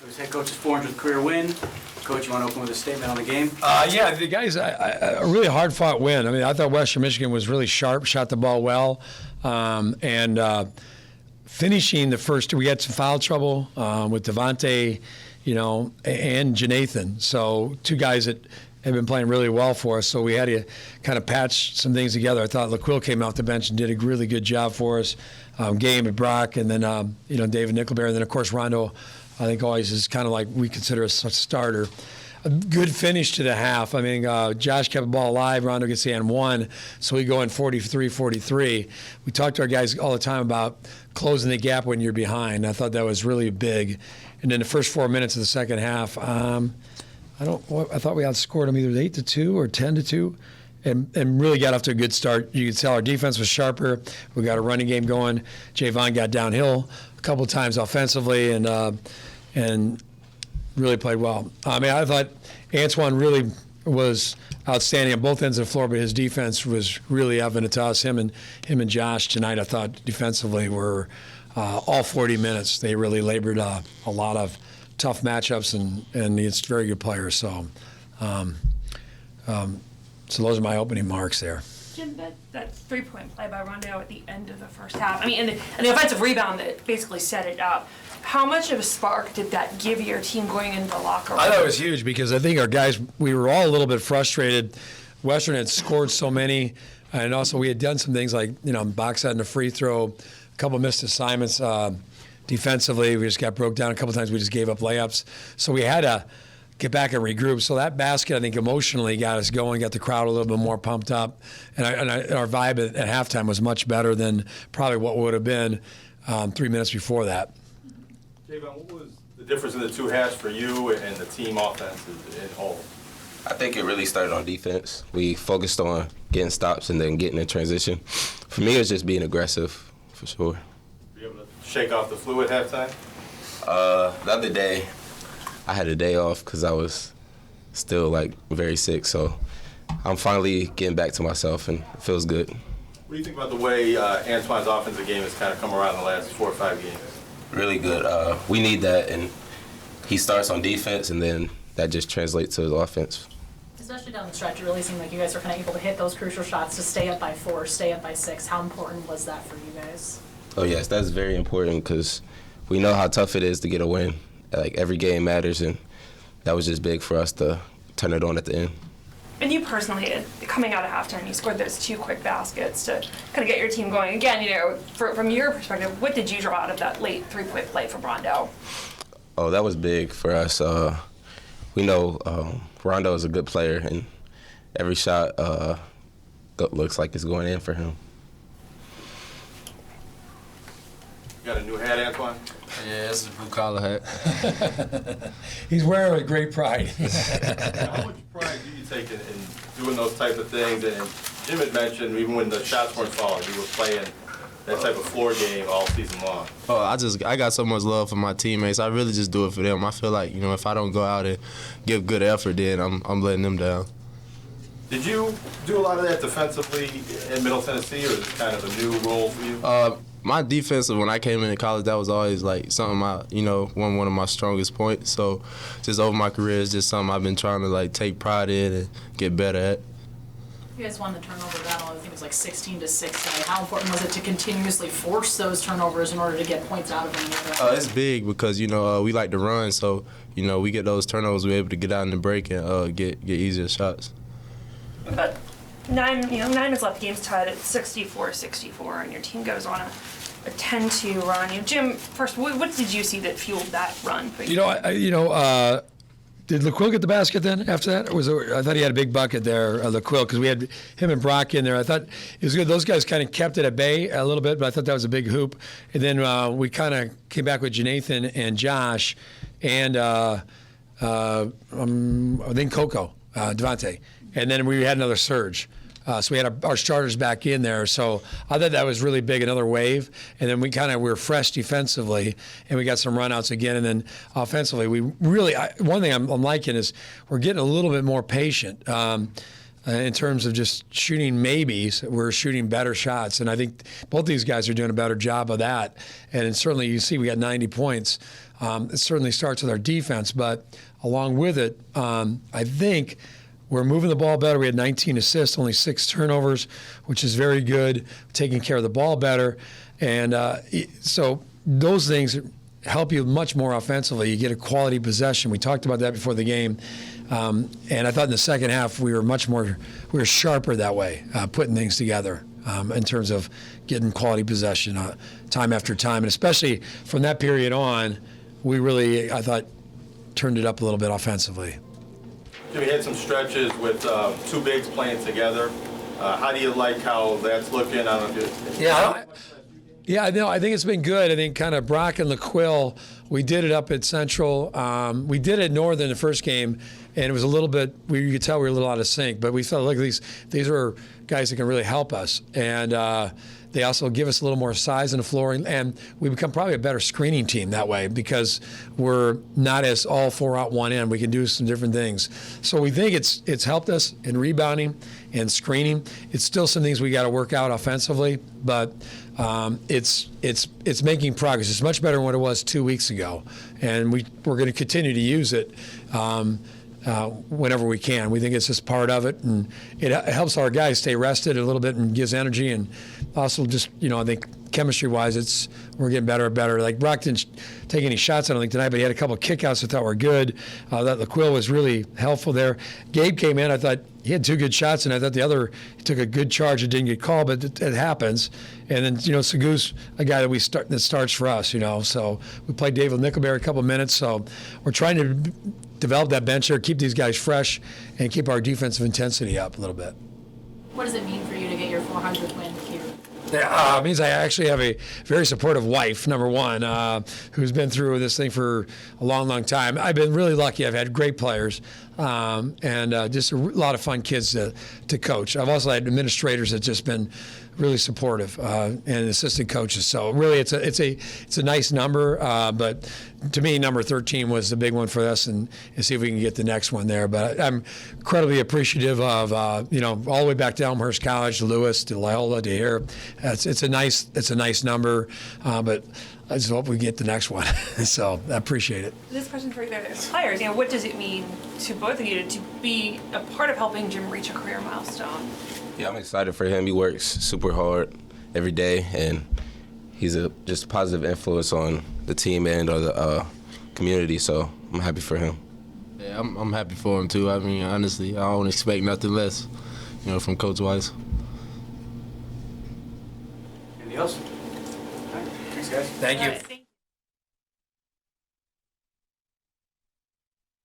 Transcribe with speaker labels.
Speaker 1: It was head coach's 400th career win. Coach, you want to open with a statement on the game?
Speaker 2: Yeah, the guys, a really hard-fought win. I mean, I thought Western Michigan was really sharp, shot the ball well, and finishing the first, we had some foul trouble with Devontae, and Janathan. So two guys that have been playing really well for us, so we had to kind of patch some things together. I thought LaQuille came off the bench and did a really good job for us. Game and Brock, and then David Nickelberry, and then of course Rondo. I think always is kind of like we consider a starter. A good finish to the half. I mean, Josh kept the ball alive. Rondo gets the and one, so we go in 43-43. We talk to our guys all the time about closing the gap when you're behind. I thought that was really big. And then the first 4 minutes of the second half, I thought we outscored them either 8-2 or 10-2. And really got off to a good start. You could tell our defense was sharper. We got a running game going. Javon got downhill a couple of times offensively and really played well. I mean, I thought Antoine really was outstanding on both ends of the floor, but his defense was really evident to us. Him and Josh tonight, I thought defensively were all 40 minutes. They really labored a lot of tough matchups, and it's very good players. So those are my opening marks there.
Speaker 3: Jim, that three-point play by Rondo at the end of the first half, I mean, and the offensive rebound that basically set it up, how much of a spark did that give your team going into the locker room?
Speaker 2: I thought it was huge because I think our guys, we were all a little bit frustrated. Western had scored so many, and also we had done some things like, box out in the free throw, a couple missed assignments defensively. We just got broke down a couple times. We just gave up layups. So we had to get back and regroup. So that basket, I think, emotionally got us going, got the crowd a little bit more pumped up. And our vibe at halftime was much better than probably what would have been 3 minutes before that.
Speaker 4: Javon, what was the difference in the two halves for you and the team offense in whole?
Speaker 5: I think it really started on defense. We focused on getting stops and then getting in transition. For me, it was just being aggressive, for sure.
Speaker 4: Were you able to shake off the flu at halftime?
Speaker 5: The other day, I had a day off because I was still very sick, so I'm finally getting back to myself and it feels good.
Speaker 4: What do you think about the way Antoine's offensive game has kind of come around in the last 4 or 5 games?
Speaker 5: Really good. We need that, and he starts on defense, and then that just translates to his offense.
Speaker 6: Especially down the stretch, it really seemed like you guys were kind of able to hit those crucial shots to stay up by 4, stay up by 6. How important was that for you guys?
Speaker 5: Oh, yes, that's very important because we know how tough it is to get a win. Every game matters, and that was just big for us to turn it on at the end.
Speaker 3: And you personally, coming out of halftime, you scored those 2 quick baskets to kind of get your team going. Again, from your perspective, what did you draw out of that late 3-point play from Rondo?
Speaker 5: Oh, that was big for us. We know Rondo is a good player, and every shot looks like it's going in for him.
Speaker 4: You got a new hat, Antoine?
Speaker 7: Yeah, it's a blue collar hat.
Speaker 2: He's wearing it with great pride.
Speaker 4: How much pride do you take in doing those types of things? And Jim had mentioned even when the shots weren't falling, you were playing that type of floor game all season long.
Speaker 7: Oh, I got so much love for my teammates. I really just do it for them. I feel like, if I don't go out and give good effort, then I'm letting them down.
Speaker 4: Did you do a lot of that defensively in Middle Tennessee, or is it kind of a new role for you?
Speaker 7: My defense, when I came into college, that was always something one of my strongest points. So just over my career, it's just something I've been trying to take pride in and get better at.
Speaker 6: You guys won the turnover battle, I think it was 16-6 tonight. How important was it to continuously force those turnovers in order to get points out of them?
Speaker 7: It's big because, we like to run. So, we get those turnovers, we're able to get out in the break and get easier shots.
Speaker 3: But 9 minutes left, the game's tied at 64-64, and your team goes on a 10-2 run. Jim, first, what did you see that fueled that run for you?
Speaker 2: Did LaQuille get the basket then after that? I thought he had a big bucket there, LaQuille, because we had him and Brock in there. I thought it was good. Those guys kind of kept it at bay a little bit, but I thought that was a big hoop. And then we kind of came back with Janathan and Josh and then Coco, Devontae. And then we had another surge. So we had our starters back in there. So I thought that was really big, another wave. And then we were fresh defensively, and we got some runouts again. And then offensively, we really one thing I'm liking is we're getting a little bit more patient in terms of just shooting maybes. We're shooting better shots, and I think both these guys are doing a better job of that. And certainly you see we got 90 points It certainly starts with our defense, but along with it, I think we're moving the ball better. We had 19 assists, only 6 turnovers, which is very good, taking care of the ball better. And so those things help you much more offensively. You get a quality possession. We talked about that before the game. And I thought in the second half we were sharper that way, putting things together in terms of getting quality possession time after time. And especially from that period on, we really, I thought, turned it up a little bit offensively.
Speaker 4: Jimmy had some stretches with 2 bigs playing together. How do you like how that's looking? I don't know if
Speaker 2: Yeah, no, I think it's been good. I think kind of Brock and LaQuill, we did it up at Central. We did it Northern the first game, and it was a little bit, you could tell we were a little out of sync, but we felt like these were guys that can really help us. And they also give us a little more size in the floor, and we become probably a better screening team that way because we're not as all 4 out 1 in. We can do some different things. So we think it's helped us in rebounding and screening. It's still some things we got to work out offensively, but it's making progress. It's much better than what it was 2 weeks ago, and we're going to continue to use it whenever we can. We think it's just part of it, and it helps our guys stay rested a little bit and gives energy, and also just, I think chemistry-wise, we're getting better and better. Like Brock didn't take any shots, I don't think, tonight, but he had a couple of kickouts I thought were good. That LaQuill was really helpful there. Gabe came in, I thought he had 2 good shots, and I thought the other, he took a good charge and didn't get called, but it happens. And then, Segu's a guy that starts for us, So we played David Nickelberry a couple of minutes, so we're trying to develop that bench there, keep these guys fresh, and keep our defensive intensity up a little bit.
Speaker 6: What does it mean for you to get your 400th win here?
Speaker 2: It means I actually have a very supportive wife, number one, who's been through this thing for a long, long time. I've been really lucky. I've had great players and just a lot of fun kids to coach. I've also had administrators that just been really supportive and assistant coaches. So really, it's a nice number. But to me, number 13 was the big one for us, and see if we can get the next one there. But I'm incredibly appreciative of all the way back to Elmhurst College, to Lewis, to Loyola, to here. It's a nice number, but I just hope we get the next one. So I appreciate it.
Speaker 3: This question for you guys, players, what does it mean to both of you to be a part of helping Jim reach a career milestone?
Speaker 5: Yeah, I'm excited for him. He works super hard every day, and he's just a positive influence on the team and or the community. So I'm happy for him.
Speaker 7: Yeah, I'm happy for him too. I mean, honestly, I don't expect nothing less, from Coach Weiss.
Speaker 1: Anything else? All right. Thanks, guys.
Speaker 2: Thank you.
Speaker 3: Right.